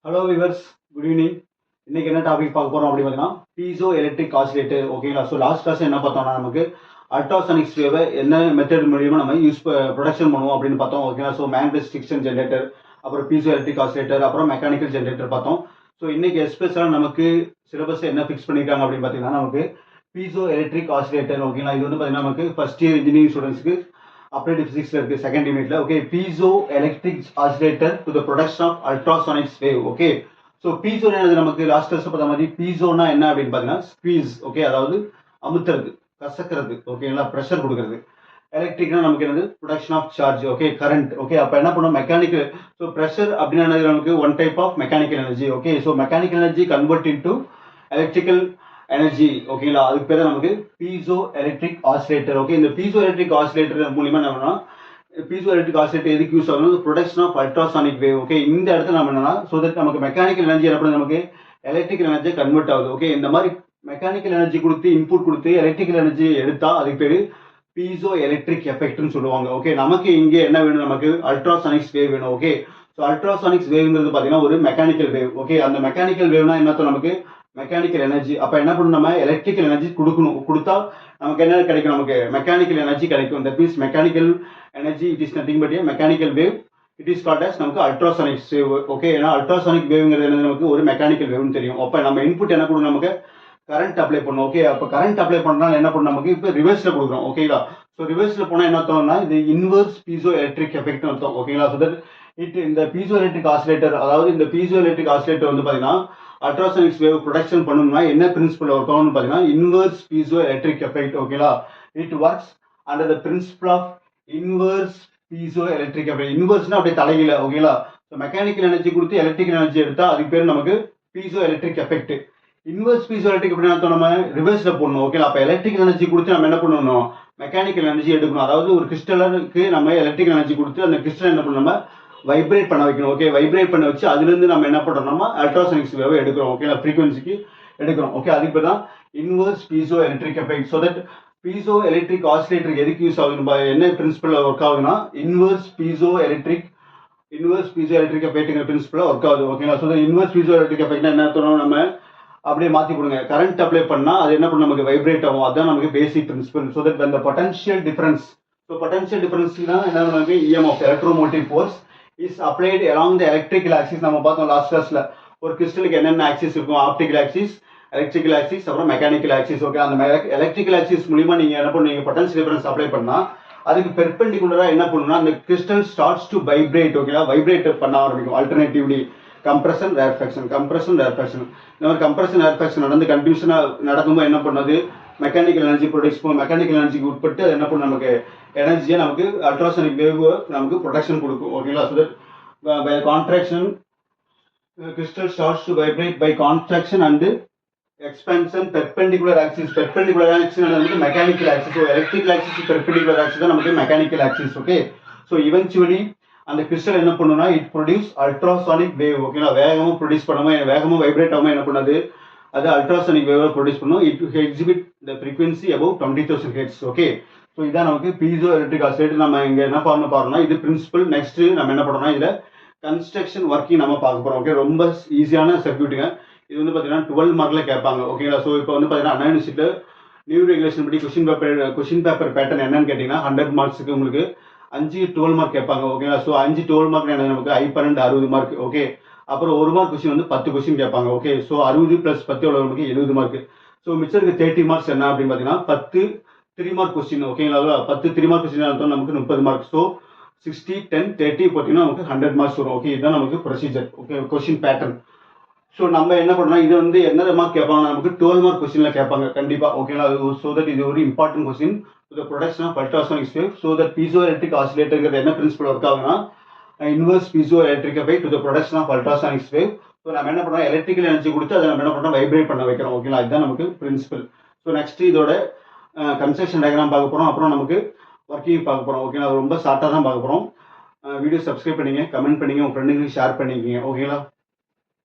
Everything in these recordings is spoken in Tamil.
Hello viewers, good evening. இன்னைக்கு என்ன டாபிக் பார்க்க போறோம் அப்படின்னு பார்த்தீங்கன்னா பீசோ எலக்ட்ரிக் ஆசிலேட்டர். ஓகேங்களா? ஸோ லாஸ்ட் கிளாஸ் என்ன பார்த்தோம்னா நமக்கு அல்ட்ராசானிக்ஸ் வேவை என்ன மெத்தட் மூலியமா நம்ம ப்ரொடக்ஷன் பண்ணுவோம் அப்படின்னு பார்த்தோம். ஓகேங்களா? ஸோ மேக்னெட்டிக் ஸ்டிக்ஷன் ஜென்ரேட்டர், அப்புறம் பீசோ எலக்ட்ரிக் ஆசிலேட்டர், அப்புறம் மெக்கானிக்கல் ஜென்ரேட்டர் பார்த்தோம். ஸோ இன்னைக்கு எஸ்பெஷலாக நமக்கு சிலபஸ் என்ன ஃபிக்ஸ் பண்ணியிருக்காங்க அப்படின்னு பார்த்தீங்கன்னா நமக்கு பீசோ எலக்ட்ரிக் ஆசிலேட்டர். ஓகேங்களா? இது வந்து பார்த்தீங்கன்னா நமக்கு ஃபர்ஸ்ட் இயர் இன்ஜினியரிங் ஸ்டூடெண்ட்ஸ்க்கு அப்ளைடு பிசிக்ஸ்ல இருக்கு செகண்ட் யூனிட்ல. Okay, piezo electric oscillator to the production of ultrasonics wave. Okay, so piezo என்னது நமக்கு லாஸ்ட் கிளாஸ் பார்த்த மாதிரி பீசோனா என்ன அப்படின்னு பார்த்தீங்கன்னா ஸ்குவீஸ். ஓகே, அதாவது அமுத்துறது, கசக்கிறது. ஓகேங்களா? ப்ரெஷர் கொடுக்கறது. எலக்ட்ரிக்னா நமக்கு என்னது production of charge. Okay, current. Okay, அப்போ என்ன பண்ணும் மெக்கானிக்கல். ஸோ ப்ரெஷர் அப்படின்னா நமக்கு one type of mechanical energy. Okay, so mechanical energy convert into electrical energy. ஓகேங்களா? அதுக்கு பேர் தான் நமக்கு பீசோ எலக்ட்ரிக் ஆசிலேட்டர். ஓகே, இந்த பீசோ எலக்ட்ரிக் ஆசிலேட்டர் மூலியமா என்ன பண்ணா பீசோ எலக்ட்ரிக் ஆசிலேட்டர் எதுக்கு யூஸ் ஆகும்? Production of ultrasonic wave. Okay, இந்த இடத்துல நம்ம என்னன்னா ஸோ தட் நமக்கு மெக்கானிக்கல் எனர்ஜி என்ன பண்ணுது, நமக்கு எலக்ட்ரிக்கல் எனர்ஜி கன்வெர்ட் ஆகுது. ஓகே, இந்த மாதிரி மெக்கானிக்கல் எனர்ஜி கொடுத்து இன்புட் கொடுத்து எலக்ட்ரிக்கல் எனர்ஜி எடுத்தா அதுக்கு பேரு பீசோ எலக்ட்ரிக் எஃபெக்ட்னு சொல்லுவாங்க. ஓகே, நமக்கு இங்க என்ன வேணும், நமக்கு அல்ட்ராசானிக்ஸ் வேவ் வேணும். ஓகே, ஸோ அல்ட்ராசானிக்ஸ் வேவ்ங்கிறது பார்த்தீங்கன்னா ஒரு மெக்கானிக்கல் வேவ். ஓகே, அந்த மெக்கானிக்கல் வேவ்னா என்னத்தோ நமக்கு மெக்கானிக்கல் எனர்ஜி. அப்ப என்ன பண்ணணும், நம்ம எலக்ட்ரிக்கல் எனர்ஜி கொடுக்கணும். கொடுத்தா நமக்கு என்ன கிடைக்கும், நமக்கு மெக்கானிக்கல் எனர்ஜி கிடைக்கும். That means mechanical energy it is nothing but mechanical wave. It is called as நமக்கு அல்ட்ராசானிக் வேவ். ஓகே, ஏன்னா அல்ட்ராசானிக் வேவ்ங்கிறது என்ன, நமக்கு ஒரு மெக்கானிக்கல் வேவ்னு தெரியும். அப்ப நம்ம இன்புட் என்ன கொடுக்கணும், நமக்கு கரண்ட் அப்ளை பண்ணணும். ஓகே, அப்ப கரண்ட் அப்ளை பண்ணால் என்ன பண்ணும், நமக்கு இப்போ ரிவர்ஸ்ல கொடுக்குறோம். ஓகேங்களா? ஸோ ரிவர்ஸ்ல போனா என்ன அர்த்தம்னா இது இன்வர்ஸ் பீசோ எலக்ட்ரிக் எஃபெக்ட் அர்த்தம். ஓகேங்களா? ஸோ தட் இந்த பீசோ எலக்ட்ரிக் ஆசிலேட்டர், அதாவது இந்த பீசோ எலக்ட்ரிக் ஆசிலேட்டர் வந்து பாத்தீங்கன்னா அல்ட்ராசானிக்ஸ் வேவ் ப்ரொடக்ஷன் பண்ணணும்னா என்ன பிரின்சிபல் ஒர்க் ஆகும்னு பாத்தீங்கன்னா இன்வர்ஸ் பீசோ எலக்ட்ரிக் எஃபெக்ட். ஓகேங்களா? It works under the principle of inverse piezo electric effect. இன்வர்ஸ்னா அப்படியே தலைகீழ. ஓகேங்களா? ஸோ மெக்கானிக்கல் எனர்ஜி கொடுத்து எலக்ட்ரிக்கல் எனர்ஜி எடுத்தா அதுக்கு பேர் நமக்கு piezo electric effect. Inverse piezo electric எப்படின்னா நம்ம ரிவர்ஸ்ல போடணும். ஓகே, அப்ப எலக்ட்ரிக்கல் எனர்ஜி கொடுத்து நம்ம என்ன பண்ணணும், மெக்கானிக்கல் எனர்ஜி எடுக்கணும். அதாவது ஒரு கிறிஸ்டலுக்கு நம்ம எலக்ட்ரிக்கல் எனர்ஜி கொடுத்து அந்த கிறிஸ்டல் என்ன பண்ணணும், நம்ம வைப்ரேட் பண்ண வைக்கணும். ஓகே, வைப்ரேட் பண்ண வச்சு அதுல இருந்து நம்ம என்ன பண்றோம், நம்ம அல்ட்ராசானிக்ஸ் வேவ் எடுக்கிறோம். ஓகே, ஃப்ரீக்வன்சிக்கு எடுக்கிறோம். ஓகே, அதுக்கு பேர் தான் inverse piezo electric effect. So that piezo electric ஆசிலேட்டருக்கு எதுக்கு யூஸ் ஆகுது, என்ன பிரின்சிபல் ஒர்க் ஆகுதுன்னா இன்வர்ஸ் பீசோ எலக்ட்ரிக் எஃபெக்ட்ங்கிற பிரின்சிபல் ஒர்க் ஆகுது. ஓகேங்களா? ஸோ இன்வர்ஸ் பீசோ எலக்ட்ரிக் எஃபெக்ட்னா என்ன அர்த்தம், நம்ம அப்படியே மாத்தி கொடுங்க. கரண்ட் அப்ளை பண்ணா அது என்ன பண்ணும், நமக்கு வைப்ரேட் ஆகும். அதுதான் நமக்கு பேசிக் பிரின்சிபல். ஸோ தட் அந்த பொட்டன்ஷியல் டிஃபரன்ஸ். ஸோ பொட்டன்ஷியல் டிஃபரன்ஸ்னா என்ன, நமக்கு EMF electromotive force is applied along the electrical axis. நம்ம பார்த்தோம் லாஸ்ட் கிளாஸ்ல ஒரு கிறிஸ்டலுக்கு என்னென்ன ஆக்சிஸ் இருக்கும், ஆப்டிக்கல் ஆக்சிஸ், எலக்ட்ரிக்கல் ஆக்சிஸ், அப்புறம் மெக்கானிக்கல் ஆக்சிஸ். ஓகே, அந்த எலக்ட்ரிக்கல் ஆக்சிஸ் மூலியமா நீங்க என்ன பண்ணுவீங்க, பொட்டன்ஷியல் டிஃபரன்ஸ் அப்ளை பண்ணா அதுக்கு பெர்பெண்டிகுலரா என்ன பண்ணுன்னா அந்த கிறிஸ்டல் ஸ்டார்ட்ஸ் டு வைப்ரேட். ஓகேங்களா? வைப்ரேட் பண்ண ஆரம்பிக்கும். Alternatively compression rarefaction, compression rarefaction. இந்த மாதிரி கம்ப்ரஷன் ரேர்ஃபேக்ஷன் நடந்து கண்டினியூஷனா நடக்கும்போது என்ன பண்ணது, மெக்கானிக்கல் எனர்ஜி ப்ரொடியூஸ் பண்ணும். மெக்கானிக்கல் எனர்ஜிக்கு உட்பட்டு அது என்ன பண்ணும், நமக்கு எனர்ஜியை நமக்கு அல்ட்ராசானிக் வேவ் நமக்கு ப்ரொடக்ஷன் கொடுக்கும். ஓகேங்களா? So that by contraction crystal starts to vibrate by contraction and expansion. Perpendicular axis வந்து mechanical axis. So electrical axis perpendicular axis தான் நமக்கு mechanical axis. Okay, so eventually அந்த கிறிஸ்டல் என்ன பண்ணுன்னா இட் ப்ரொடியூஸ் அல்ட்ராசானிக் வேவ். ஓகேங்களா? வேகமாக ப்ரொடியூஸ் பண்ணாம, வேகமாக வைப்ரேட் ஆகாம என்ன பண்ணது, அது அல்ட்ராசானிக் வேவ் ப்ரொடியூஸ் பண்ணும். It exhibit the frequency above 20,000 hertz. Okay, so இதான் நமக்கு பீசோ எலக்ட்ரிக் ஆசிலேட்டர். நம்ம இங்க என்ன ஃபார்ம்ல பாருன்னா இது பிரின்சிபல். நெக்ஸ்ட் நம்ம என்ன பண்றோம்னா இதுல கன்ஸ்ட்ரக்ஷன் ஒர்க்கிங் நம்ம பார்க்க போறோம். ஓகே, ரொம்ப ஈஸியான சர்க்யூட்டுங்க. இது வந்து பார்த்தீங்கன்னா 12 மார்க்ல கேட்பாங்க. ஓகேங்களா? ஸோ இப்போ வந்து பார்த்தீங்கன்னா அண்ணா யூனிவர்சிட்டியில நியூ ரெகுலேஷன் படி கொஸ்டின் பேப்பர் பேட்டர்ன் என்னன்னு கேட்டீங்கன்னா 100 மார்க்ஸுக்கு உங்களுக்கு 5 12 மார்க் கேட்பாங்க. ஓகேங்களா? ஸோ 5 12 மார்க் நமக்கு I12 60 மார்க். ஓகே, அப்புறம் ஒரு மார்க் கொஸ்டின் வந்து 10 கொஸ்டின் கேட்பாங்க. ஓகே, ஸோ 60 + 10 எவ்வளவு, நமக்கு 70 மார்க். ஸோ மிச்சம் இருக்க 30 மார்க்ஸ் என்ன அப்படின்னு பார்த்தீங்கன்னா 10 3 மார்க் கொஸ்டின். ஓகேங்களா? 10 3 மார்க் கொஸ்டின் அர்த்தம் நமக்கு 30 மார்க். ஸோ 60 10 30 பார்த்தீங்கன்னா நமக்கு 100 மார்க்ஸ் வரும். ஓகே, இதுதான் நமக்கு procedure. Okay, question pattern. So நம்ம என்ன பண்ணலாம், இது வந்து என்ன மார்க் கேட்பாங்க, நமக்கு 12 மார்க் கொஸ்டின்ல கேட்பாங்க கண்டிப்பா. ஓகேங்களா? ஸோ தட் இது ஒரு important question to production of ultrasonic wave. So that piezo electric ஆசிலேட்டர்ங்கிறது என்ன பிரின்சிபல் ஒர்க் ஆகுதுன்னா inverse piezo electric effect to production of ultrasonic wave. So நம்ம என்ன பண்றோம், எலக்ட்ரிக்கல் எனர்ஜி கொடுத்து அதை நம்ம என்ன பண்றோம், வைப்ரேட் பண்ண வைக்கிறோம். ஓகேங்களா? இதுதான் நமக்கு பிரின்சிபல். ஸோ நெக்ஸ்ட் இதோட கன்ஸ்ட்ரக்ஷன் டயக்ராம் பார்க்க போறோம். அப்புறம் நமக்கு ஒர்க்கிங் பார்க்க போறோம். ஓகேங்களா? ரொம்ப ஷார்ட்டாக தான் பார்க்க போறோம். வீடியோ சப்ஸ்கிரைப் பண்ணிங்க, கமெண்ட் பண்ணிங்க, உங்க ஃப்ரெண்டுங்களுக்கு ஷேர் பண்ணிக்கிங்க. ஓகேங்களா?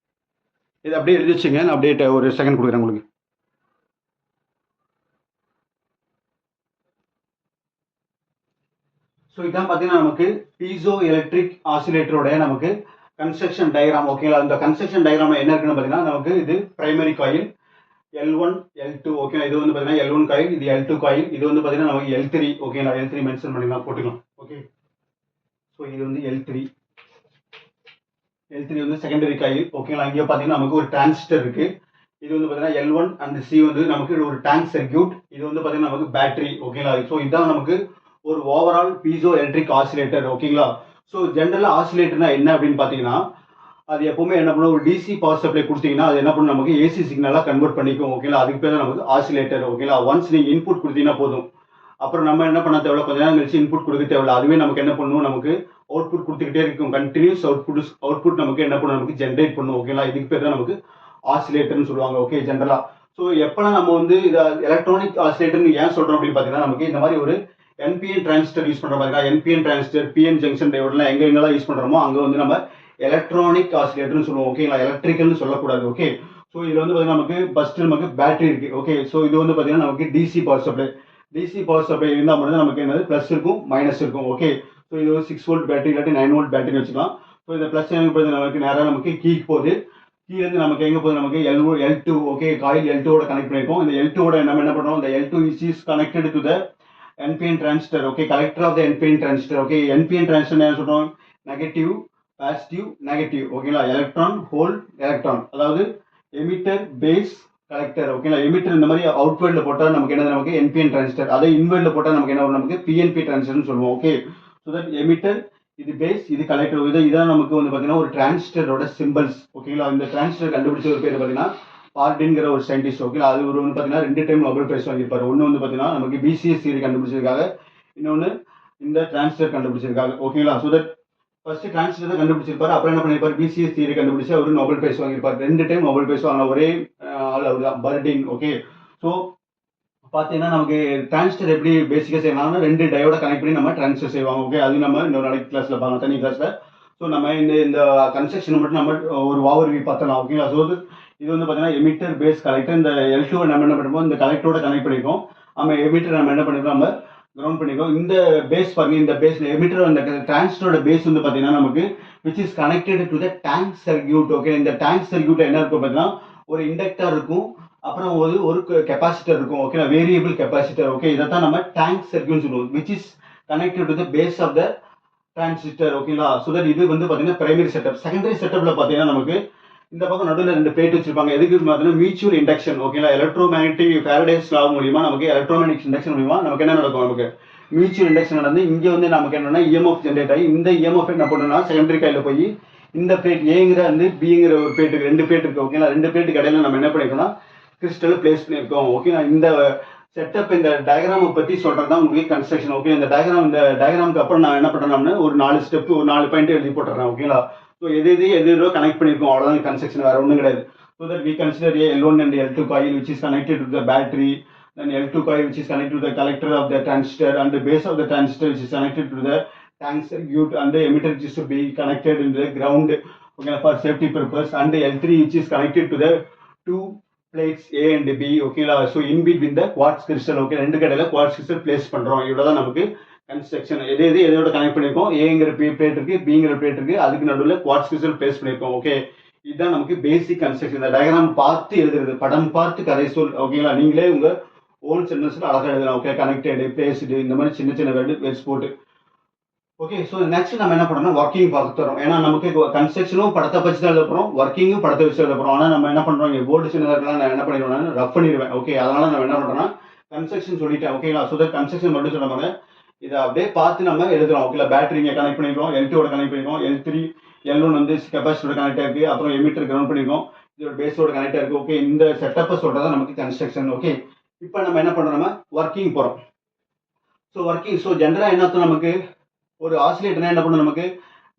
இது அப்படியே எழுதி வச்சுங்க, நான் அப்படியே ஒரு செகண்ட் கொடுக்குறேன் உங்களுக்கு. ஸோ இதான் பார்த்தீங்கன்னா நமக்கு பீசோ எலக்ட்ரிக் ஆசிலேட்டரோட நமக்கு கன்ஸ்ட்ரக்ஷன் டயக்ராம் ஓகேங்களா. இந்த கன்ஸ்ட்ரக்ஷன் டயக்ராம்ல என்ன இருக்குன்னு பார்த்தீங்கன்னா நமக்கு இது பிரைமரி காயில் L1 L2 ஓகேங்களா. இது வந்து பார்த்தீங்கன்னா L1 காயில், இது L2 காயில், இது வந்து பார்த்தீங்கன்னா நமக்கு L3 ஓகேங்களா. L3 மென்ஷன் பண்ணிக்கலாம் போட்டுக்கலாம். ஓகே, ஸோ இது வந்து L3 வந்து செகண்டரி காயில் ஓகேங்களா. இங்கே பார்த்தீங்கன்னா நமக்கு ஒரு டிரான்சிஸ்டர் இருக்கு. இது வந்து பார்த்தீங்கன்னா L1 அண்ட் C வந்து நமக்கு ஒரு டேங்க் சர்க்யூட். இது வந்து பார்த்தீங்கன்னா நமக்கு பேட்டரி ஓகேங்களா. ஸோ இதுதான் நமக்கு ஒரு ஓவரால் பீசோ எலக்ட்ரிக் ஆசிலேட்டர் ஓகேங்களா. ஸோ ஜென்ரலாக ஆசிலேட்டர்னா என்ன அப்படின்னு பார்த்தீங்கன்னா அது எப்பவுமே என்ன பண்ணும், ஒரு டிசி பவர் சப்ளை கொடுத்தீங்கன்னா அது என்ன பண்ணும் நமக்கு ஏசி சிக்னலாக கன்வெர்ட் பண்ணிக்கும் ஓகேங்களா. அதுக்கு பேர் தான் நமக்கு ஆசிலேட்டர் ஓகேங்களா. ஒன்ஸ் நீங்கள் இன்புட் கொடுத்தீங்கன்னா போதும், அப்புறம் நம்ம என்ன பண்ண தேவையில்ல, கொஞ்ச நேரம் கழிச்சு இன்புட் கொடுக்க தேவையில்ல, அதுவே நமக்கு என்ன பண்ணும், நமக்கு அவுட்புட் கொடுத்துக்கிட்டே இருக்கும். கண்டினியூஸ் அவுட்புட் நமக்கு என்ன பண்ணும், நமக்கு ஜென்ரேட் பண்ணும் ஓகேங்களா. இதுக்கு பேர் தான் நமக்கு ஆசிலேட்டர்னு சொல்லுவாங்க ஓகே ஜென்ரலா. ஸோ எப்பெல்லாம் நம்ம வந்து இதை எலக்ட்ரானிக் ஆசிலேட்டர்னு ஏன் சொல்றோம் அப்படின்னு பார்த்தீங்கன்னா நமக்கு இந்த மாதிரி ஒரு என்பிஎன் டிரான்சிஸ்டர் யூஸ் பண்ற மாதிரி என்பிஎன் டிரான்சிஸ்டர், பிஎன் ஜங்ஷன் டையோட்லாம் எங்கெங்கெல்லாம் யூஸ் பண்றோமோ அங்கே வந்து நம்ம எலக்ட்ரானிக் ஆசிலேட்டர்னு சொல்லுவோம் ஓகேங்களா. எலக்ட்ரிக்கல்னு சொல்லக்கூடாது ஓகே. ஸோ இதுல வந்து பார்த்தீங்கன்னா நமக்கு ஃபர்ஸ்ட் நமக்கு பேட்டரி இருக்கு ஓகே. ஸோ இது வந்து பார்த்தீங்கன்னா நமக்கு DC power supply. DC power supply இருந்தால் மட்டும் நமக்கு என்னது பிளஸ் இருக்கும் மைனஸ் இருக்கும் ஓகே. ஸோ இது ஒரு 6 வோல்ட் பேட்டரி இல்லாட்டி 9 வோல்ட் பேட்டரி வச்சுக்கலாம். ஸோ இந்த பிளஸ் நமக்கு நேராக நமக்கு கீக்கு போகுது. கீழேருந்து நமக்கு எங்கே போகுது, நமக்கு L2 okay, coil L2 connect பண்ணியிருக்கோம். இந்த L2 நம்ம என்ன பண்ணுறோம், இந்த L2 is connected to the NPN transistor okay, collector of the NPN transistor okay. NPN transistor என்ன சொல்கிறோம், நெகட்டிவ் பாசிட்டிவ் நெகட்டிவ் ஓகேங்களா. எலக்ட்ரான் ஹோல் எலக்ட்ரான், அதாவது எமிட்டர் பேஸ் கலெக்டர் ஓகேங்களா. எமிட்டர் இந்த மாதிரி அவுட்வேர்ட்ல போட்டால் நமக்கு என்ன, நமக்கு NPN டிரான்சிஸ்டர். அதே இன்வேர்ட்ல போட்டால் நமக்கு என்ன வரும், நமக்கு PNP டிரான்சிஸ்டர்னு சொல்லுவோம் ஓகே. ஸோ தட் எமிட்டர், இது பேஸ், இது கலெக்டர். இதான் நமக்கு வந்து பார்த்தீங்கன்னா ஒரு டிரான்சிஸ்டரோட சிம்பிள்ஸ் ஓகேங்களா. இந்த டிரான்சிஸ்டர் கண்டுபிடிச்ச ஒரு பேர் பார்த்தீங்கன்னா பார்டின்கிற ஒரு சயின்டிஸ்ட் ஓகேங்களா. அது ஒரு வந்து பார்த்தீங்கன்னா 2 டைம் நோபல் பிரைஸ் வாங்கியிருப்பாரு. ஒன்று வந்து பார்த்தீங்கன்னா நமக்கு BCS தியரி கண்டுபிடிச்சதுக்காக, இன்னொன்று இந்த டிரான்சிஸ்டர் கண்டுபிடிச்சதுக்காக ஓகேங்களா. ஸோ தட் ஃபர்ஸ்ட் டிரான்சிஸ்டர் தான் கண்டுபிடிச்சிருப்பாரு, அப்புறம் என்ன பண்ணிருப்பாரு, BCS தியரி கண்டுபிடிச்சு அவர் நோபல் பிரைஸ் வாங்கியிருப்பாரு. 2 டைம் நோபல் பிரைஸ் வாங்கின ஒரே ஆள் அவர் தான், பர்டின் ஓகே. ஸோ பார்த்தீங்கன்னா நமக்கு டிரான்சிஸ்டர் எப்படி பேசிக்காக செய்யலாம்னா 2 டயோட கனெக்ட் பண்ணி நம்ம டிரான்சிஸ்டர் செய்வாங்க ஓகே. அது நம்ம இன்னொரு நாளைக்கு கிளாஸ்ல பார்க்கலாம், தனி கிளாஸ்ல. ஸோ நம்ம இந்த கன்ஸ்ட்ரக்ஷன் மட்டும் நம்ம ஒரு ஓவர்வியூ பார்த்தலாம் ஓகேங்களா. ஸோ இது வந்து பார்த்தீங்கன்னா எமிட்டர் பேஸ் கலெக்டர். இந்த L2 நம்ம என்ன பண்ணுறோம், இந்த கலெக்டரோட கனெக்ட் பண்ணிருக்கோம். நம்ம எமிட்டர் நம்ம என்ன பண்ணிருக்கோம், நம்ம கிரவுண்ட் பண்ணிருக்கோம். இந்த பேஸ் பாருங்க, இந்த பேஸ் எமிட்டர், அந்த டிரான்சிஸ்டரோட பேஸ் வந்து பார்த்தீங்கன்னா நமக்கு which is connected to the tank circuit okay. இந்த டேங்க் சர்க்யூட்ல என்ன இருக்கும் பார்த்தீங்கன்னா ஒரு இண்டக்டர் இருக்கும், அப்புறம் ஒரு கெப்பாசிட்டர் இருக்கும் ஓகே, வேரியபிள் கெப்பாசிட்டர் ஓகே. இதைத்தான் நம்ம டேங்க் சர்க்யூட் சொல்லுவோம், which is connected to the base of the transistor ஓகேங்களா. ஸோ தட் இது வந்து பார்த்தீங்கன்னா பிரைமரி செட்டப். செகண்டரி செட்டப்ல பார்த்தீங்கன்னா நமக்கு இந்த பக்கம் நடுவில் 2 பிளேட் வச்சிருப்பாங்க. எதுக்கு பார்த்தீங்கன்னா மியூச்சுவல் இண்டக்ஷன் ஓகேங்களா. எலக்ட்ரோ மேக்னெட்டிக் ஃபேரடேஸ் லா மூலியமா நமக்கு எலக்ட்ரோ மேக்னெட்டிக் இண்டக்ஷன் மூலியமா நமக்கு என்ன நடக்கும், நமக்கு மியூச்சுவல் இண்டக்ஷன் நடந்து இங்கே வந்து நமக்கு என்னன்னா EMF ஜென்ரேட் ஆகி இந்த EMF என்ன பண்ணுன்னா செகண்டரி காயில போய் இந்த பிளேட் ஏங்கிற வந்து பிங்கிற ஒரு பிளேட் இருக்கு, 2 பிளேட் இருக்கு ஓகேங்களா. 2 பிளேட்டுக்கு இடையில நம்ம என்ன பண்ணிருக்கோம்னா கிறிஸ்டல் பிளேஸ் பண்ணியிருக்கோம் ஓகே. இந்த செட்டப், இந்த டயக்ராமை பற்றி சொல்றது தான் உங்களுக்கு கன்ஸ்ட்ரக்ஷன் ஓகே. இந்த டயக்ராமுக்கு அப்புறம் நான் என்ன பண்றேன்னா ஒரு 4 ஸ்டெப், ஒரு 4 பாயிண்ட் எழுதி போட்டுறேன் ஓகேங்களா. ஸோ எதோ கனெக்ட் பண்ணிருக்கோம், அவ்வளோதான் கன்ஸ்ட்ரக்ஷன், வேற ஒன்றும் கிடையாது. So that we consider L1 and L2 coil which is connected to the battery, then L2 coil which is connected to the collector of the transistor, and the base of the transistor which is connected to the tank circuit, and the emitter which is to be connected in the ground okay, for safety purpose, and the L3 which is connected to the 2 plates A and B okay. So in between the quartz crystal okay, 2 கடையில quartz crystal place பண்றோம். இவ்வளவுதான் நமக்கு கன்ஸ்ட்ரக்ஷன். எதோட கனெக்ட் பண்ணிருக்கோம், ஏங்கிற பிளேட் இருக்கு, பிங்கிற பிளேட் இருக்கு, அதுக்கு நடுவில் குவார்ட்ஸ் கிறிஸ்டல் பிளேஸ் பண்ணிருக்கோம் ஓகே. இதுதான் நமக்கு பேசிக் கன்ஸ்ட்ரக்ஷன். இந்த டயக்ராம் பார்த்து எழுதுறது, படம் பார்த்து கதை சொல் ஓகேங்களா. நீங்களே உங்க ஓன் சென்டென்ஸ்ல அழகா எழுதலாம் ஓகே. கனெக்டட், பிளேஸ்டு, இந்த மாதிரி சின்ன வேர்ட்ஸ் போட்டு ஓகே. ஸோ நெக்ஸ்ட் நம்ம என்ன பண்ணோம்னா ஒர்க்கிங் பார்த்து தரோம். ஏன்னா நமக்கு கன்ஸ்ட்ரக்ஷனும் படத்தை வச்சு தான் எழுத போறோம், ஒர்க்கிங்கும் படத்தை வச்சு எழுத போறோம். ஆனால் நம்ம என்ன பண்றோம், இங்கே போர்டு சின்னதாக இருக்கலாம், நான் என்ன பண்ணிடுவேன், ரஃப் பண்ணிடுவேன் ஓகே. அதனால நம்ம என்ன பண்றோம்னா கன்ஸ்ட்ரக்ஷன் சொல்லிட்டேன் ஓகேங்களா. ஸோ தட் கன்ஸ்ட்ரக்ஷன் மட்டும் சொல்லுவாங்க, இதை அப்படியே பார்த்து நம்ம எழுதுறோம் ஓகே. பேட்டரி இங்கே கனெக்ட் பண்ணிருக்கோம், L2 கனெக்ட் பண்ணிருக்கோம், L3 L1 வந்து கெப்பாசிட்டரோட கனெக்ட் ஆயிருக்கு, அப்புறம் எமிட்டர் கிரவுண்ட் பண்ணிருக்கோம், இதோட பேஸோட கனெக்ட் ஆயிருக்கு ஓகே. இந்த செட்டப்பை சொல்றதா நமக்கு கன்ஸ்ட்ரக்ஷன் ஓகே. இப்போ நம்ம என்ன பண்றோம், நம்ம ஒர்க்கிங் போறோம். ஸோ ஒர்க்கிங், ஸோ ஜென்ரலா என்ன நமக்கு ஒரு ஆசிலேட்டர் என்ன பண்ணும், நமக்கு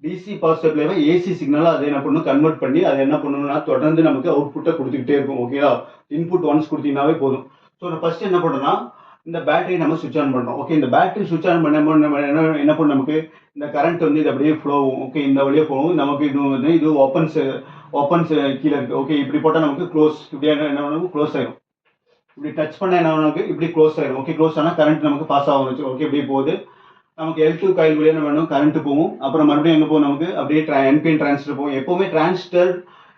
டிசி பவர் சப்ளைவை ஏசி சிக்னலா அதை என்ன பண்ணும், கன்வெர்ட் பண்ணி அதை என்ன பண்ணணும்னா தொடர்ந்து நமக்கு அவுட்புட்டை கொடுத்துக்கிட்டே இருக்கும் ஓகேவா. இன்புட் ஒன்ஸ் கொடுத்தீங்கன்னாவே போதும். ஸோ நான் ஃபர்ஸ்ட் என்ன பண்றோம்னா இந்த பேட்டரி நம்ம சுவிட்ச் ஆன் பண்றோம் ஓகே. இந்த பேட்டரி சுவிட்ச் ஆன் பண்ண என்ன பண்ணும், நமக்கு இந்த கரண்ட் வந்து இது அப்படியே ஃப்ளோ ஓகே, இந்த வழியே போகும். நமக்கு இது ஓப்பன்ஸ் கீழே இருக்கு ஓகே. இப்படி போட்டால் நமக்கு க்ளோஸ், இப்படி என்ன க்ளோஸ் ஆயிடும். இப்படி டச் பண்ண என்ன நமக்கு இப்படி க்ளோஸ் ஆயிடும் ஓகே. க்ளோஸ் ஆனால் கரண்ட் நமக்கு பாஸ் ஆகும் ஓகே. இப்படி போகுது. நமக்கு L2 காயில் வழியா நம்ம வேணும் கரண்ட் போகும். அப்புறம் மறுபடியும் எங்க போகும் நமக்கு அப்படியே NPN டிரான்சிஸ்டர் போகும். எப்பவுமே டிரான்சிஸ்டர்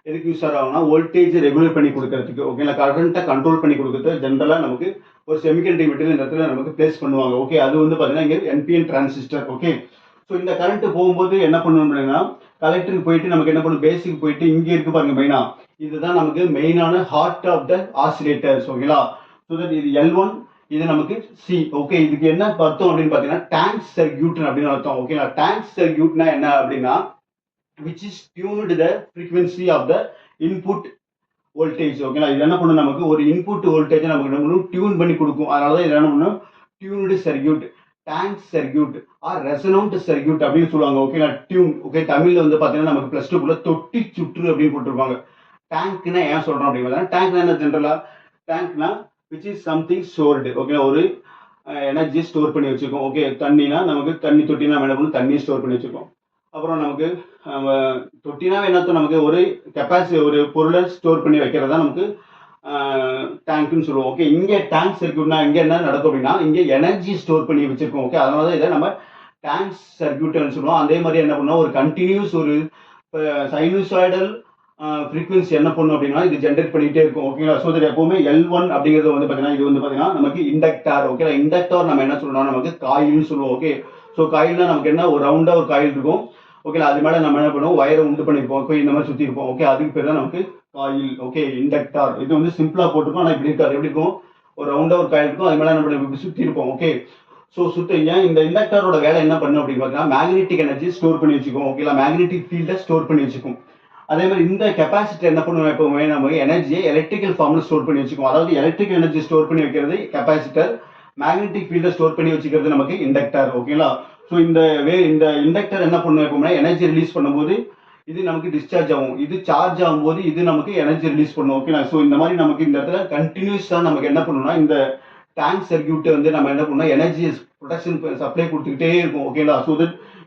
எதுக்கு யூஸ் ஆகும்னா வோல்டேஜ் ரெகுலேட் பண்ணி கொடுக்கறதுக்கு, ஓகேங்களா, கரண்ட்டை கண்ட்ரோல் பண்ணி கொடுக்கறது ஜென்ரலா நமக்கு ஒரு செமிகண்டக்டிவ் மெட்டீரியல் இந்த இடத்துல நமக்கு பிளேஸ் பண்ணுவாங்க. ஓகே, அது வந்து பாத்தீங்கன்னா இங்க NPN டிரான்சிஸ்டர். ஓகே, ஸோ இந்த கரண்ட் போகும்போது என்ன பண்ணணும் அப்படின்னா கலெக்டருக்கு போயிட்டு நமக்கு என்ன பண்ணும், பேசிக் போயிட்டு இங்க இருக்கு பாருங்க மெயினா, இதுதான் நமக்கு மெயினான ஹார்ட் ஆஃப் த ஆசிலேட்டர்ஸ். ஓகேங்களா, ஸோ தட் இது L1, இது நமக்கு சி. ஓகே, இதுக்கு என்ன அர்த்தம் அப்படின்னு பாத்தீங்கன்னா டேங்க் சர்க்யூட் அப்படின்னு அர்த்தம். ஓகேங்களா, டேங்க் சர்க்யூட்னா என்ன அப்படின்னா which is tuned the frequency of the input voltage. ஓகேங்களா, இது என்ன பண்ணும், நமக்கு ஒரு இன்புட் வோல்டேஜ் நமக்கு என்ன பண்ணும், டியூன் பண்ணி கொடுக்கும். அதனால தான் இது என்ன பண்ணும், tuned circuit, tank circuit or resonant circuit அப்படின்னு சொல்லுவாங்க. ஓகேங்களா, டியூன். ஓகே, தமிழ்ல வந்து பாத்தீங்கன்னா நமக்கு +2 குள்ள தொட்டி சுற்று அப்படின்னு போட்டிருப்பாங்க. டேங்க்னா ஏன் சொல்றோம் அப்படின்னா, டேங்க்னா என்ன ஜென்ரலா, டேங்க்னா which is something stored. ஓகேங்களா, ஒரு எனர்ஜி ஸ்டோர் பண்ணி வச்சிருக்கோம். ஓகே, தண்ணினா நமக்கு தண்ணி தொட்டினா என்ன பண்ணும், தண்ணியை ஸ்டோர் பண்ணி வச்சிருக்கோம். அப்புறம் நமக்கு தொட்டினா என்னத்தோம், நமக்கு ஒரு கெப்பாசிட்டி, ஒரு பொருளை ஸ்டோர் பண்ணி வைக்கிறதா நமக்கு டேங்க்னு சொல்லுவோம். ஓகே, இங்க டேங்க் சர்க்யூட்னா இங்க என்ன நடக்கும் அப்படின்னா இங்க எனர்ஜி ஸ்டோர் பண்ணி வச்சிருக்கோம். ஓகே, அதனால தான் இதை நம்ம டேங்க் சர்க்யூட்னு சொல்லுவோம். அதே மாதிரி என்ன பண்ணோம், ஒரு கண்டினியூஸ் ஒரு சைனூசாய்டல் ஃப்ரீக்வன்சி என்ன பண்ணும் அப்படின்னா இது ஜென்ரேட் பண்ணிட்டே இருக்கும். ஓகேங்களா, ஸோ தட் எப்பவுமே L1 அப்படிங்கிறது வந்து பார்த்தீங்கன்னா இது வந்து பார்த்தீங்கன்னா நமக்கு இண்டக்டார். ஓகே, இண்டக்டார் நம்ம என்ன சொல்லணும், நமக்கு காயில்னு சொல்லுவோம். ஓகே, ஸோ காயில்னா நமக்கு என்ன, ஒரு ரவுண்டா ஒரு காயில் இருக்கும். ஓகே, அது மேலே நம்ம என்ன பண்ணுவோம், வயரை உண்டு பண்ணிருப்போம். ஓகே, இந்த மாதிரி சுற்றி இருப்போம். ஓகே, அதுக்கு பேர் தான் நமக்கு காயில். ஓகே, இண்டக்டார். இது வந்து சிம்பிளா போட்டுருக்கோம், ஆனால் இப்படி இருக்காது. எப்படி இருக்கும், ஒரு ரவுண்டா ஒரு காயில் இருக்கும், அது மேலே நம்ம சுற்றி இருப்போம். ஓகே, ஸோ ஏன் இந்த இண்டக்டரோட வேலை என்ன பண்ணும் அப்படின்னு பார்த்தீங்கன்னா மேக்னெட்டிக் எனர்ஜி ஸ்டோர் பண்ணி வச்சுக்கும். ஓகேங்களா, மேக்னெட்டிக் ஃபீல்டை ஸ்டோர் பண்ணி வச்சுக்கும். அதே மாதிரி இந்த கெப்பாசிட்டர் என்ன பண்ணுவோம், எப்பவுமே நம்ம எனர்ஜியை எலக்ட்ரிக்கல் ஃபார்ம்ல ஸ்டோர் பண்ணி வச்சுக்கோம். அதாவது எலக்ட்ரிக்கல் எனர்ஜி ஸ்டோர் பண்ணி வைக்கிறது கெப்பாசிட்டர், மேக்னெட்டிக் ஃபீல்டை ஸ்டோர் பண்ணி வச்சுக்கிறது நமக்கு இண்டக்டர். ஓகேங்களா, ஸோ இந்த இண்டக்டர் என்ன பண்ணும், எப்பவுமே எனர்ஜி ரிலீஸ் பண்ணும்போது இது நமக்கு டிஸ்சார்ஜ் ஆகும், இது சார்ஜ் ஆகும்போது இது நமக்கு எனர்ஜி ரிலீஸ் பண்ணும். ஓகேங்களா, ஸோ இந்த மாதிரி நமக்கு இந்த இடத்துல கண்டினியூஸா நமக்கு என்ன பண்ணணும்னா இந்த டேங்க் சர்க்யூட் வந்து நம்ம என்ன பண்ணணும், எனர்ஜி ப்ரொடக்ஷன் சப்ளை கொடுத்துக்கிட்டே இருக்கும். ஓகேங்களா, ஸோ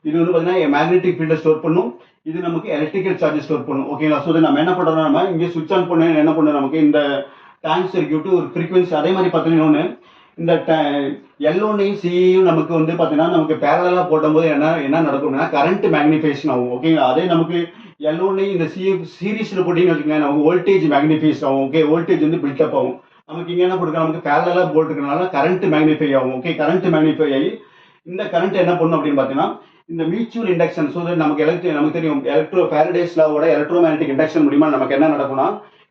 இது வந்து பார்த்தீங்கன்னா மேக்னெட்டிக் ஃபீல்டை ஸ்டோர் பண்ணும், இது நமக்கு எலக்ட்ரிக்கல் சார்ஜ் ஸ்டோர் பண்ணும். ஓகேங்களா, ஸோ நம்ம என்ன பண்றோம்னா நம்ம இங்கே சுவிட்ச் ஆன் பண்ண என்ன பண்ணும், நமக்கு இந்த டேங்க் சர்க்யூட் ஒரு ஃப்ரீக்வன்சி. அதே மாதிரி பார்த்தீங்கன்னா இந்த L1ஐயும் C-யும் நமக்கு வந்து பார்த்தீங்கன்னா நமக்கு பேரலா போடும்போது என்ன நடக்கும்னா கரண்ட் மேக்னிஃபிகேஷன் ஆகும். ஓகேங்களா, அதே நமக்கு L1ஐயும் இந்த சீரீஸ்ல போட்டீங்கன்னு வச்சுக்கோங்களேன், நமக்கு வோல்டேஜ் மேக்னிஃபைஸ் ஆகும். ஓகே, வோல்டேஜ் வந்து பில்டப் ஆகும். நமக்கு இங்க என்ன கொடுக்க, நமக்கு பேரலா போட்டுக்கிறதுனால கரண்ட் மேக்னிஃபை ஆகும். ஓகே, கரண்ட் மேக்னிஃபை ஆகி இந்த கரண்ட் என்ன பண்ணும் அப்படின்னு பார்த்தீங்கன்னா இந்த மியூச்சுவல் இண்டக்ஷன். ஸோ நமக்கு தெரியும் ஃபாரடேஸ் லாவோட எலக்ட்ரோமேக்னெட்டிக் இண்டக்ஷன் மூலியமா நமக்கு என்ன நடக்கும்னா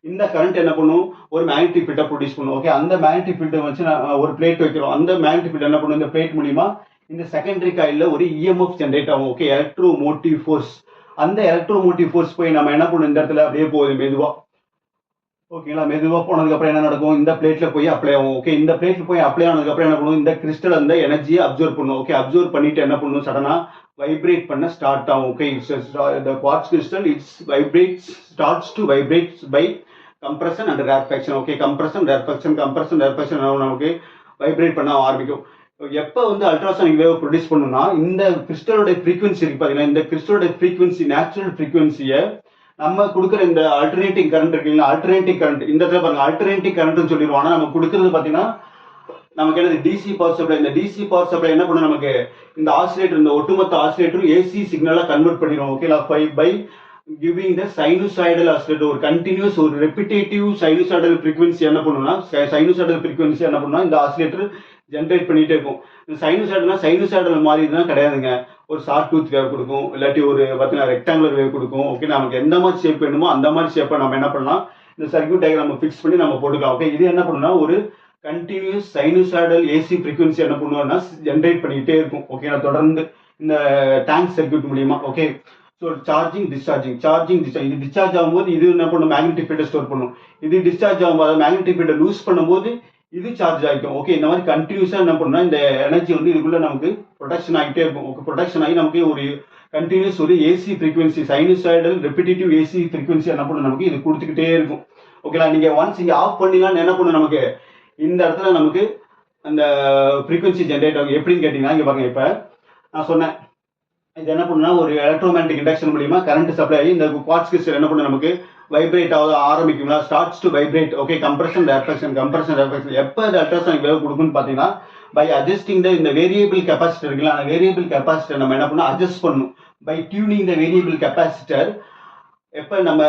இந்த கரண்ட் என்ன பண்ணும், ஒரு மேக்னெட்டிக் ஃபீல்டை ப்ரொடியூஸ் பண்ணும். ஓகே, அந்த மேக்னெட்டிக் ஃபீல்டை வச்சு ஒரு பிளேட் வைக்கிறோம். அந்த மேக்னெட்டிக் ஃபீல்ட் என்ன பண்ணும், இந்த பிளேட் மூலியமா இந்த செகண்டரி காயில்ல ஒரு EMF ஜென்ரேட் ஆகும். Okay, electromotive force. அந்த எலக்ட்ரோமோட்டிவ் ஃபோர்ஸ் போய் நம்ம என்ன பண்ணும், இந்த இடத்துல அப்படியே போகுது மெதுவா. ஓகேங்களா, மெதுவா போனதுக்கு அப்புறம் என்ன நடக்கும், இந்த பிளேட்ல போய் அப்ளை ஆகும். ஓகே, இந்த பிளேட்ல போய் அப்ளை ஆனதுக்கு அப்புறம் என்ன பண்ணும், இந்த கிறிஸ்டல் அந்த எனர்ஜியை அப்சர்வ் பண்ணும். ஓகே, அப்சர்வ் பண்ணிட்டு என்ன பண்ணும், சடனா வைப்ரேட் பண்ண ஸ்டார்ட் ஆகும். Okay, the quartz crystal starts to vibrate by compression and rarefaction. Okay, compression rarefaction நமக்கு வைப்ரேட் பண்ண ஆரம்பிக்கும். எப்ப வந்து அல்ட்ராசானிக் வேவ் ப்ரொடியூஸ் பண்ணும்னா இந்த கிறிஸ்டலோட ஃப்ரீக்வன்சி இருக்கு பாத்தீங்கன்னா, இந்த கிறிஸ்டலோட ஃப்ரீக்வன்சி நேச்சுரல் ஃப்ரீக்வன்சியை நம்ம கொடுக்குற இந்த ஆல்டர்னேட்டிங் கரண்ட் இருக்குங்களா, ஆல்டர்னேட்டிங் கரண்ட் இந்த இடத்துல பாருங்க ஆல்டர்னேட்டிங் கரண்ட் சொல்லிடுவோம். ஆனா நம்ம கொடுக்கறது பாத்தீங்கன்னா நமக்கு என்னது டிசி பவர் சப்ளை. இந்த டிசி பவர் சப்ளை என்ன பண்ணும், நமக்கு இந்த ஆசிலேட்டர், இந்த ஒட்டுமொத்த ஆசிலேட்டரும் ஏசி சிக்னலா கன்வெர்ட் பண்ணிடும். ஓகேலா, by giving the sinusoidal oscillator, ஒரு கண்டினியூஸ் ஒரு ரெப்பிட்டேட்டிவ் சைனூசாய்டல் ஃப்ரீக்வன்சி என்ன பண்ணுன்னா சைனூசாய்டல் ஃப்ரீக்வன்சி என்ன பண்ணுன்னா இந்த ஆசிலேட்டர் ஜென்ரேட் பண்ணிட்டே இருக்கும். சைனூசாய்டல் மாதிரி தான் கிடையாதுங்க, ஒரு ஷார்ட் டூத் வேவ் கொடுக்கும், இல்லாட்டி ஒரு பார்த்தீங்கன்னா ரெக்டாங்குலர் வேவ் கொடுக்கும். ஓகே, நமக்கு எந்த மாதிரி ஷேப் வேணுமோ அந்த மாதிரி ஷேப்பை நம்ம என்ன பண்ணலாம், இந்த சர்க்யூட் டயக்ராம் ஃபிக்ஸ் பண்ணி நம்ம போட்டுக்கலாம். ஓகே, இது என்ன பண்ணுன்னா ஒரு கண்டினியூஸ் சைனூசாய்டல் ஏசி ஃப்ரீக்வன்சி என்ன பண்ணுவோம்னா ஜென்ரேட் பண்ணிட்டே இருக்கும். ஓகே, தொடர்ந்து இந்த டேங்க் சர்க்யூட் மூலியமா. ஓகே, ஸோ சார்ஜிங் இது டிஸ்சார்ஜ் ஆகும்போது இது என்ன பண்ணும், மேக்னெட்டிக் ஃபீல்டை ஸ்டோர் பண்ணும். இது டிஸ்சார்ஜ் ஆகும்போது மேக்னெட்டிக் ஃபீல்டை லூஸ் பண்ணும்போது இது சார்ஜ் ஆகிக்கும். ஓகே, இந்த மாதிரி கண்டினியூஸா என்ன பண்ணா இந்த எனர்ஜி வந்து இதுக்குள்ள நமக்கு ப்ரொடக்ஷன் ஆகிட்டே இருக்கும். ஓகே, ப்ரொடக்ஷன் ஆகி நமக்கு ஒரு கண்டினியூஸ் ஒரு AC frequency sinusoidal repetitive AC frequency என்ன பண்ணும், நமக்கு இது கொடுத்துக்கிட்டே இருக்கும். ஓகேங்களா, நீங்க ஒன்ஸ் இங்க ஆஃப் பண்ணீங்கன்னா என்ன பண்ணும், நமக்கு இந்த இடத்துல நமக்கு அந்த ஃப்ரீக்வன்சி ஜென்ரேட் ஆகும். எப்படின்னு கேட்டீங்கன்னா இங்க பாருங்க, இப்ப நான் சொன்னேன் இது என்ன பண்ணுன்னா ஒரு எலக்ட்ரோமேக்னெட்டிக் இண்டக்ஷன் மூலியமா கரண்ட் சப்ளை ஆகி இந்த குவார்ட்ஸ் கிறிஸ்டல் என்ன பண்ணும், நமக்கு வைப்ரேட் ஆக ஆரம்பிக்குங்களா, starts to vibrate. Okay, compression rarefaction எப்போ இந்த அல்ட்ராசானிக் வேவ் கொடுக்குன்னு பார்த்தீங்கன்னா பை அட்ஜஸ்டிங் த இந்த வேரியபிள் கெப்பாசிட்டர் இருக்குல்ல, அந்த வேரியபிள் கெப்பாசிட்டர் நம்ம என்ன பண்ணணும், அட்ஜஸ்ட் பண்ணணும். By tuning the variable capacitor, எப்போ நம்ம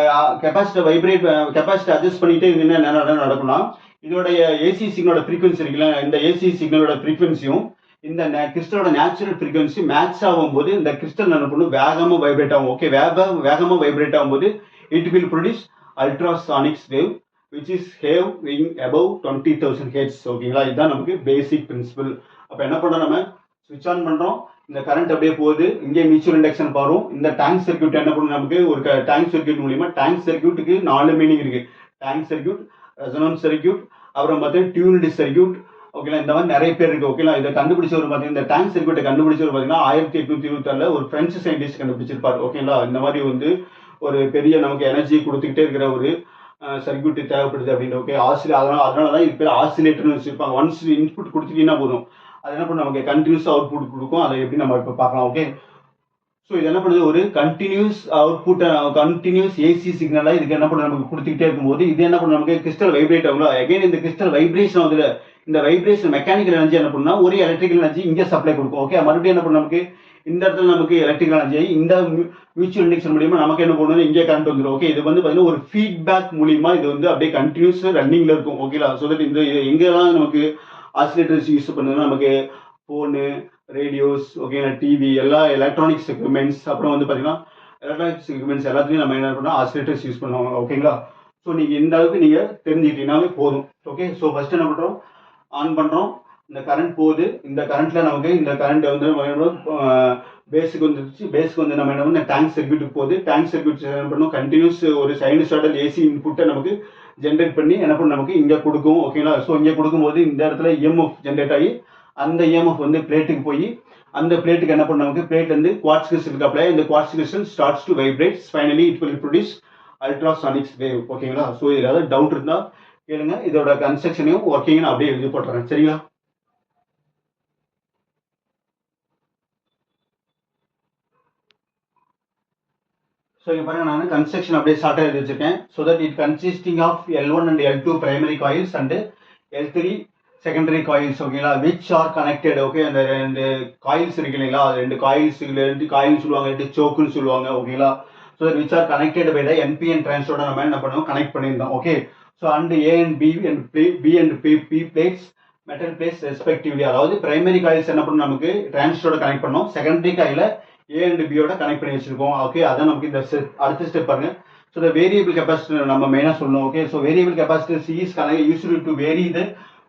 கெப்பாசிட்டர் கெப்பாசிட்டர் அட்ஜஸ்ட் பண்ணிட்டே இருந்தீங்கன்னா என்ன நடக்கும்னா, இதோடைய ஏசி சிக்னலோட ஃப்ரீக்வன்சி இருக்குல்ல, இந்த ஏசி சிக்னலோட ஃப்ரீக்வன்சியும் இந்த கிறிஸ்டலோட நேச்சுரல் ஃப்ரீக்வன்சி மேட்ச் ஆகும்போது இந்த கிறிஸ்டல் என்ன பண்ணும், வேகமாக வைப்ரேட் ஆகும். ஓகே, வேகமாக வைப்ரேட் ஆகும்போது it will produce ultrasonics wave which is having above 20,000 hertz. ஓகேங்களா, இதுதான் நமக்கு பேசிக் பிரின்சிபல். அப்போ என்ன பண்ணுறோம், நம்ம சுவிட்ச் ஆன் பண்ணுறோம், இந்த கரண்ட் அப்படியே போகுது, இங்கே மியூச்சுவல் இண்டக்ஷன் பாரும். இந்த டேங்க் சர்க்யூட் என்ன பண்ணும், நமக்கு ஒரு டேங்க் சர்க்யூட் மூலியமா, டேங்க் சர்க்யூட்டுக்கு 4 மீனிங் இருக்கு. டேங்க் சர்க்யூட், ரெசனன்ஸ் சர்க்யூட், அப்புறம் பார்த்தீங்கன்னா டியூன்டு சர்க்யூட். ஓகேங்களா, இந்த மாதிரி நிறைய பேர் இருக்கு. ஓகேங்களா, இதை கண்டுபிடிச்சவர் பார்த்தீங்கன்னா, இந்த டேங்க் சர்க்யூட்டை கண்டுபிடிச்சவர் பார்த்தீங்கன்னா 1826 ஒரு பிரெஞ்சு சயின்டிஸ்ட் கண்டுபிடிச்சிருப்பார். ஓகேங்களா, இந்த மாதிரி வந்து ஒரு பெரிய நமக்கு எனர்ஜி கொடுத்துக்கிட்டே இருக்கிற ஒரு சர்க்யூட் தேவைப்படுது அப்படின்னு. ஓகே, அதனால தான் இது பேர் ஆசிலேட்டர்னு வச்சிருப்பாங்க. ஒன்ஸ் இன்புட் கொடுத்துட்டீங்கன்னா போதும், அது என்ன பண்ணும், நமக்கு கண்டினியூஸ் அவுட்புட் கொடுக்கும். அதை எப்படி நம்ம இப்போ பார்க்கலாம். ஓகே, ஸோ இது என்ன பண்ணுது, ஒரு கண்டினியூஸ் அவுட்புட், கண்டினியூஸ் ஏசி சிக்னலாக இதுக்கு என்ன பண்ண நமக்கு கொடுத்துக்கிட்டே இருக்கும்போது இது என்ன பண்ணும், நமக்கு கிறிஸ்டல் வைப்ரேட் ஆகுங்களா. அகைன் இந்த கிறிஸ்டல் வைப்ரேஷன் ஆகுதுல, இந்த வைப்ரேஷன் மெக்கானிக்கல் எனர்ஜி என்ன பண்ணுன்னா ஒரு எலக்ட்ரிக்கல் எனர்ஜி இங்கே சப்ளை கொடுக்கும். ஓகே, மறுபடியும் என்ன பண்ணும், நமக்கு இந்த இடத்துல நமக்கு எலக்ட்ரிக்கல் எனர்ஜி இந்த மியூச்சுவல் இண்டக்ஷன் மூலியமா நமக்கு என்ன பண்ணணும், இங்கே கரண்ட் வந்துடும். ஓகே, இது வந்து பார்த்தீங்கன்னா ஒரு ஃபீட்பேக் மூலியமா இது வந்து அப்படியே கண்டினியூஸ் ரன்னிங்ல இருக்கும். ஓகேங்களா, ஸோ தட் இந்த எங்கெல்லாம் நமக்கு ஆசிலேட்டர்ஸ் யூஸ் பண்ணுதுன்னா, நமக்கு ஃபோனு, ரேடியோஸ், ஓகேங்களா, டிவி, எல்லா எலக்ட்ரானிக்ஸ் எக்யூப்மெண்ட்ஸ், அப்புறம் வந்து பார்த்தீங்கன்னா எலக்ட்ரானிக்ஸ் எக்யூப்மெண்ட்ஸ் எல்லாத்துலையும் நம்ம என்ன பண்ணோம், ஆசிலேட்டர்ஸ் யூஸ் பண்ணுவாங்க. ஓகேங்களா, ஸோ நீங்கள் இந்த அளவுக்கு நீங்கள் தெரிஞ்சுக்கிட்டீங்கன்னாவே போதும். ஓகே, ஸோ ஃபர்ஸ்ட் என்ன பண்ணுறோம், ஆன் பண்ணுறோம், இந்த கரண்ட் போகுது, இந்த கரண்ட்ல நமக்கு இந்த கரண்ட் வந்து பேஸுக்கு வந்துருச்சு. பேஸுக்கு வந்து நம்ம என்ன பண்ணோம், டேங்க் சர்க்யூட்டுக்கு போகுது. டேங்க் சர்க்யூட் என்ன பண்ணணும், கண்டினியூஸ் ஒரு சைனசாய்டல் ஏசி இன்புட்டை நமக்கு ஜென்ரேட் பண்ணி என்ன பண்ணும், நமக்கு இங்கே கொடுக்கும். ஓகேங்களா, ஸோ இங்கே கொடுக்கும்போது இந்த இடத்துல இஎம்எஃப் ஜென்ரேட் ஆகி அந்த இஎம்எஃப் வந்து பிளேட்டுக்கு போய் அந்த பிளேட்டுக்கு என்ன பண்ணும், நமக்கு பிளேட் வந்து குவார்ட்ஸ் கிறிஸ்டலுக்கு அப்ளை, இந்த quartz crystal starts to vibrate, finally it will produce ultrasonics wave. ஓகேங்களா, ஸோ இதில் ஏதாவது டவுட் இருந்தால் கேளுங்க, இதோட கன்ஸ்ட்ரக்ஷனையும் ஒர்க்கிங் அப்படியே எழுதி போட்டுறேன். சரிங்களா, ஸோ இங்கே பாருங்க, நான் கன்ஸ்ட்ரக்ஷன் அப்படியே ஷார்ட்டாக எழுதி வச்சிருக்கேன். So that it consisting of L1 and L2 primary coils and L3 secondary coils. ஓகேங்களா, விச் ஆர் கனெக்டட். ஓகே, அந்த ரெண்டு காயில்ஸ் இருக்கு இல்லைங்களா, அது ரெண்டு காயில் சொல்லுவாங்க, ரெண்டு சோக்குன்னு சொல்லுவாங்க. ஓகேங்களா, so which are connected by the NPN டிரான்ஸோட நம்ம என்ன பண்ணுவோம், கனெக்ட் பண்ணியிருந்தோம். Okay, so and A and B and B plates metal plates respectively, அதாவது பிரைமரி காயில்ஸ் என்ன பண்ணணும், நமக்கு டிரான்ஸோட கனெக்ட் பண்ணோம், செகண்டரி காயில ஏ அண்ட் பியோட கனெக்ட் பண்ணி வச்சிருக்கோம். ஓகே, அதான் நமக்கு இந்த அடுத்த ஸ்டெப் பாருங்க. ஸோ த வேரியபிள் கெப்பாசிட்டர் நம்ம மெயினாக சொல்லணும். Okay, so variable capacitor C is used to vary the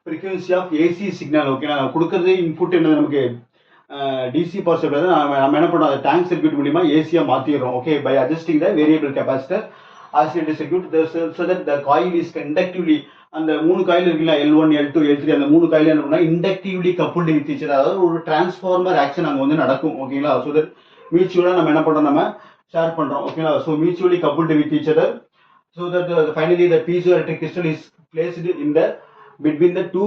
frequency of AC signal. Okay, நான் கொடுக்குறது இன்புட் என்ன, நமக்கு டிசி பவர் சப்ளை தான். நம்ம என்ன பண்ணுறோம், அந்த டேங்க் சர்க்யூட் மூலியமா ஏசியாக மாற்றிடுறோம். Okay, by adjusting the variable capacitor oscillator circuit, so that the coil is conductively, அந்த 3 காயில் இருக்குல்ல, L1, L2, L3, அந்த 3 காயில் என்ன பண்ணால் இண்டக்டிவ்லி கப்புல்டு வித் ஈச் அதர், அதாவது ஒரு டிரான்ஸ்ஃபார்மர் ஆக்ஷன் அங்கே வந்து நடக்கும். ஓகேங்களா, ஸோ தட் மியூச்சுவலாக நம்ம என்ன பண்ணுறோம், நம்ம ஷேர் பண்ணுறோம். ஓகேங்களா, so mutually coupled with each other, so that finally the piezoelectric crystal is placed in the between the two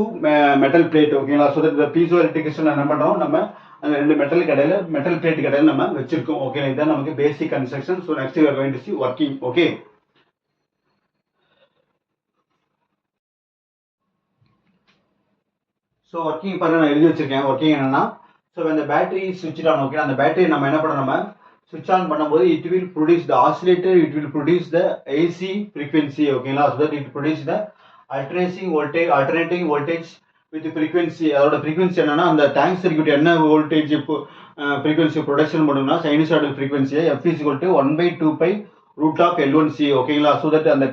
metal plate. ஓகேங்களா, so that the piezoelectric crystal என்ன பண்ணுறோம், நம்ம அந்த ரெண்டு மெட்டல் பிளேட் கடையில் நம்ம வச்சிருக்கோம். ஓகே, இதுதான் நமக்கு basic construction. So next you are going to see working. Okay, so working பாருங்க, நான் எழுதி வச்சிருக்கேன். ஒர்க்கிங் என்னன்னா, ஸோ அந்த பேட்டரி சுவிட்ச் ஆன். ஓகே, அந்த பேட்டரி நம்ம என்ன பண்ணோம், நம்ம சுவிட்ச் ஆன் பண்ணும்போது it will produce the oscillator, it will produce the AC frequency. ஓகேங்களா, so that it produce the alternating voltage with frequency. அதோட ஃப்ரீக்வன்சி என்னன்னா, அந்த டேங்க் சர்க்யூட் என்ன வோல்டேஜ் இப்போ ஃப்ரீக்வன்சி ப்ரொடக்ஷன் பண்ணும்னா சைனசாய்டல் ஃப்ரீக்வன்சியை f is equal to 1/2 root of L1C. ஓகேங்களா, ஸோ தட் அந்த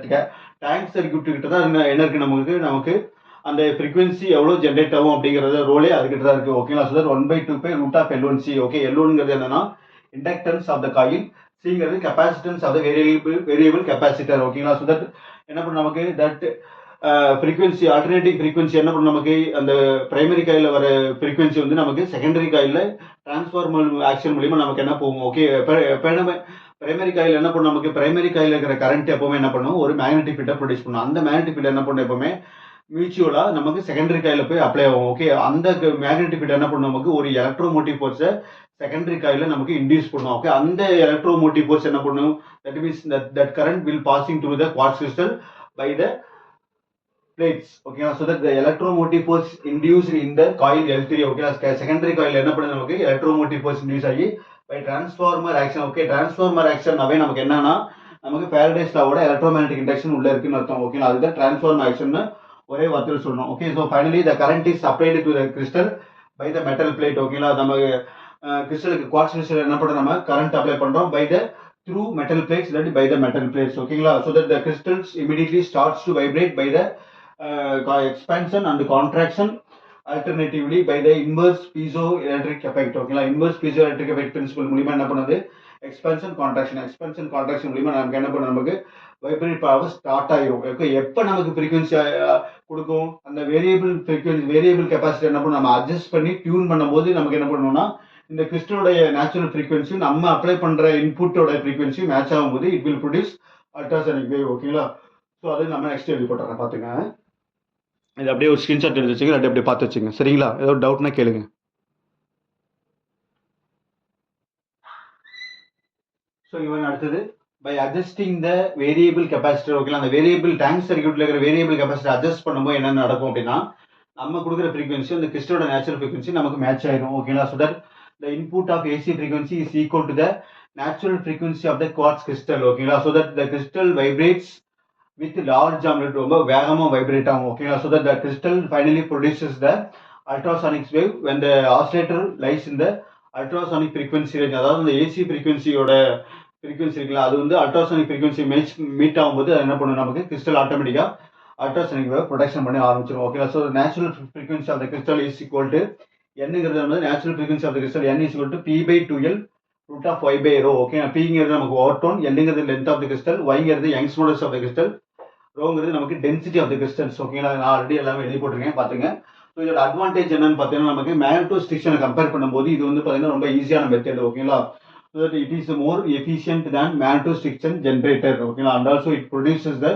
டேங்க் சர்க்யூட் கிட்ட தான் என்ன இருக்கு, நமக்கு அந்த ஃப்ரீக்வன்சி எவ்வளோ ஜென்ரேட் ஆகும் அப்படிங்கிறத ரோலே அதுக்கிட்ட தான் இருக்கு. ஓகேங்களா, so that 1/2 root of L1C. Okay, L1ங்கிறது என்னன்னா இண்டக்டன்ஸ் ஆஃப் த காயில், சிங்கிறது capacitance of the variable capacitor. ஓகேங்களா, ஸோ தட் என்ன பண்ணும், நமக்கு தட் ஃப்ரீக்வன்சி ஆல்டர்னேட்டிங் ஃப்ரீக்வன்சி என்ன பண்ணும், நமக்கு அந்த பிரைமரி காயில் வர ஃப்ரீக்வன்சி வந்து நமக்கு செகண்டரி காயில் டிரான்ஸ்ஃபார்மர் ஆக்ஷன் மூலியமா நமக்கு என்ன போகும். ஓகே, பிரைமரி காயில் என்ன பண்ணும், நமக்கு பிரைமரி காயில் இருக்கிற கரண்ட் எப்பவுமே என்ன பண்ணும், ஒரு மேக்னெட்டிக் ஃபீல்டை ப்ரொடியூஸ் பண்ணும். அந்த மேக்னெட்டிக் ஃபீல்ட் என்ன பண்ணும், எப்பவுமே மியூச்சுவலா நமக்கு செகண்டரி காயில போய் அப்ளை ஆகும். ஓகே, அந்த மேக்னெட்டிக் ஃபீல்ட் என்ன பண்ணும், நமக்கு ஒரு எலக்ட்ரோமோட்டிவ் ஃபோர்ஸை செகண்டரி காயில நமக்கு இன்டியூஸ் பண்ணும். ஓகே, அந்த எலக்ட்ரோமோட்டிவ் ஃபோர்ஸ் என்ன பண்ணும், that means that current will passing through the quartz crystal by the plates. Okay, so that the electromotive force induced in the coil L3. Okay, secondary coil என்ன பண்ணுது நமக்கு electromotive force induce ஆகி by transformer action. Okay, transformer action அவே நமக்கு என்னன்னா நமக்கு Faraday's law ஓட electromagnetic induction உள்ள இருக்குன்னு அர்த்தம். ஓகே, அதுதான் transformer action ஒரே வார்த்தையில் சொல்லணும். Okay, so finally the current is applied to the crystal by the metal plate. ஓகேங்களா, நம்ம கிறிஸ்டலுக்கு குவார்ட்ஸ் கிறிஸ்டல் என்ன பண்ணுறோம், நம்ம கரண்ட் அப்ளை பண்ணுறோம் by the through metal plates, that by the metal plates. ஓகேங்களா, so that the crystals immediately starts to vibrate by the expansion and contraction alternatively by the inverse piezoelectric effect. ஓகேங்களா, inverse piezoelectric effect principle மூலமா என்ன பண்ணுது, எக்ஸ்பென்ஷன் கான்ட்ராக்ஷன் மூலமா நமக்கு என்ன பண்ணும், நமக்கு வைப்ரேட் பவர் ஸ்டார்ட் ஆயிரும். ஓகே, எப்போ நமக்கு ஃப்ரீக்வன்சி கொடுக்கும், அந்த வேரியபிள் கெப்பாசிட்டி என்ன பண்ணும், நம்ம அட்ஜஸ்ட் பண்ணி டியூன் பண்ணும்போது நமக்கு என்ன பண்ணணும்னா இந்த கிறிஸ்டலோடைய நேச்சுரல் ஃப்ரீக்வன்சி நம்ம அப்ளை பண்ற இன்புட்டோட ஃப்ரீக்வன்சி மேட்ச் ஆகும்போது it will produce ultrasonic wave. ஓகேங்களா, ஸோ அது நம்ம நெக்ஸ்ட் எழுதி போட்டுறேன், பார்த்துங்க. இது அப்படியே ஒரு ஸ்கிரீன்ஷாட் எடுத்து வச்சுங்க, இல்லாட்டி அப்படியே பார்த்து வச்சுங்க. சரிங்களா, ஏதோ டவுட்னா கேளுங்க. ஸோ இவன் அடுத்தது by adjusting the variable capacitor. ஓகேங்களா, அந்த வேரியபிள் டேங்க் சர்க்யூட்ல இருக்கிற வேரியபிள் கெப்பாசிட்டர் அட்ஜஸ்ட் பண்ணும்போது என்ன நடக்கும் அப்படின்னா நம்ம கொடுக்குற ஃப்ரீக்வன்சி அந்த கிறிஸ்டலோட நேச்சுரல் ஃப்ரீக்வன்சி நமக்கு மேட்ச் ஆயிடும். ஓகேங்களா, so that the input of AC frequency is equal to the natural frequency of the quartz crystal. ஓகேங்களா, so that the crystal vibrates with large amplitude, ரொம்ப வேகமா வைப்ரேட் ஆகும். ஓகேங்களா, so that the crystal finally produces the ultrasonic wave when the oscillator lies in the ultrasonic frequency range. அதாவது அந்த AC frequencyயோட frequency இருக்குல்ல, அது வந்து ultrasonic frequency மீட் ஆகும்போது என்ன பண்ணும், நமக்கு crystal ஆட்டோமேட்டிக்கா ultrasonic wave ப்ரொடக்ஷன் பண்ணி ஆரம்பிச்சிடும். ஓகேங்களா, so the natural frequency of the crystal is equal to என்னங்கிறது வந்து natural frequency of the crystal n is equal to p/2l root of y by rho. Okay, pங்கிறது நமக்கு ஓவர்டோன், l-ங்கிறது லென்த் ஆஃப் த கிறிஸ்டல், y-ங்கிறது Young's modulus of the crystal, ரோங்கிறது நமக்கு டென்சிட்டி ஆஃப் த கிறிஸ்டல்ஸ். ஓகேங்களா, நான் ஆல்ரெடி எல்லாமே எழுதி போட்டிருக்கேன், பார்த்துங்க. ஸோ இதோட அட்வான்டேஜ் என்னன்னு பார்த்தீங்கன்னா நமக்கு மேக்னட்டோஸ்ட்ரிக்ஷனை கம்பேர் பண்ணும்போது இது வந்து பார்த்தீங்கன்னா ரொம்ப ஈஸியான மெத்தட். ஓகேங்களா, so that it is more efficient than magnetostriction generator. ஓகேங்களா, and also it produces the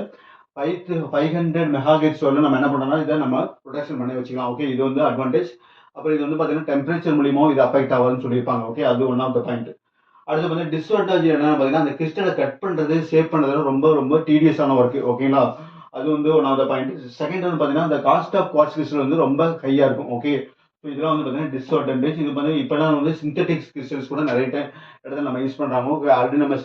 500 megahertz வரல நம்ம என்ன பண்ணோம்னா இதை நம்ம ப்ரொடக்ஷன் பண்ணி வச்சுக்கலாம். ஓகே, இது வந்து அட்வான்டேஜ். அப்புறம் இது வந்து பார்த்தீங்கன்னா டெம்பரேச்சர் மூலியமாக இது அஃபெக்ட் ஆகுதுன்னு சொல்லியிருப்பாங்க. ஓகே, அது ஒன் ஆஃப் த பாயிண்ட். அடுத்து பார்த்தீங்கன்னா டிஸ்அட்வான்டேஜ் என்னன்னு பார்த்தீங்கன்னா அந்த கிறிஸ்டலை கட் பண்ணுறது சேவ் பண்ணுறது ரொம்ப ரொம்ப டீடியஸான ஒர்க். ஓகேங்களா, அது வந்து one of the point. Second வந்து பார்த்தீங்கன்னா இந்த காஸ்ட் ஆஃப் குவார்ட்ஸ் கிறிஸ்டல் வந்து ரொம்ப ஹையாக இருக்கும். ஓகே, ஸோ இதெல்லாம் வந்து பார்த்தீங்கன்னா டிஸ்அட்வான்டேஜ். இது வந்து இப்போலாம் வந்து சிந்தட்டிக் கிறிஸ்டல்ஸ் கூட நிறைய இடத்துல நம்ம யூஸ் பண்ணுறாங்க. ஓகே, ஆல்ரெடி நம்ம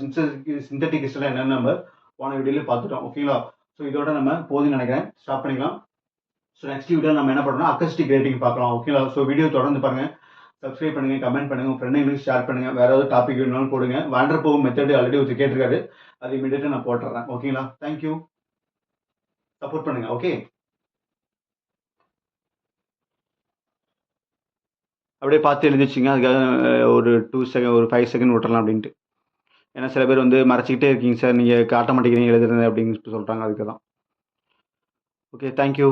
சிந்தட்டிக் கிறிஸ்டல் என்னென்னு நம்ம போன வீடியோவில் பார்த்துட்டோம். ஓகேங்களா, ஸோ இதோட நம்ம போதுன்னு நினைக்கிறேன், ஸ்டாப் பண்ணிக்கலாம். ஸோ நெக்ஸ்ட் வீடியோ நம்ம என்ன பண்ணுறோம், அக்கஸ்டிக் ரேட்டிங் பார்க்கலாம். ஓகேங்களா, ஸோ வீடியோ தொடர்ந்து பாருங்க, சப்ஸ்கிரைப் பண்ணுங்க, கமெண்ட் பண்ணுங்க, உங்கள் ஃப்ரெண்டுங்களுக்கு ஷேர் பண்ணுங்க. வேற ஏதாவது டாபிக் வேணும்னாலும் போடுங்க. வாண்டர் போகும் மெத்தட் ஆல்ரெடி ஒருத்தர் கேட்டிருக்காரு, அது இமீடியட்டாக நான் போட்டுறேன். ஓகேங்களா, தேங்க்யூ, சப்போர்ட் பண்ணுங்க. ஓகே, அப்படியே பார்த்து எழுதிச்சிங்க. அதுக்காக ஒரு 2 செகண்ட் ஒரு 5 செகண்ட் விட்டுறலாம் அப்படின்ட்டு. ஏன்னா சில பேர் வந்து மறைச்சிக்கிட்டே இருக்கீங்க சார், நீங்கள் காட்ட மாட்டேங்கிறீங்க எழுதுறது அப்படின்னு சொல்லிட்டாங்க, அதுக்கு தான். Okay, thank you.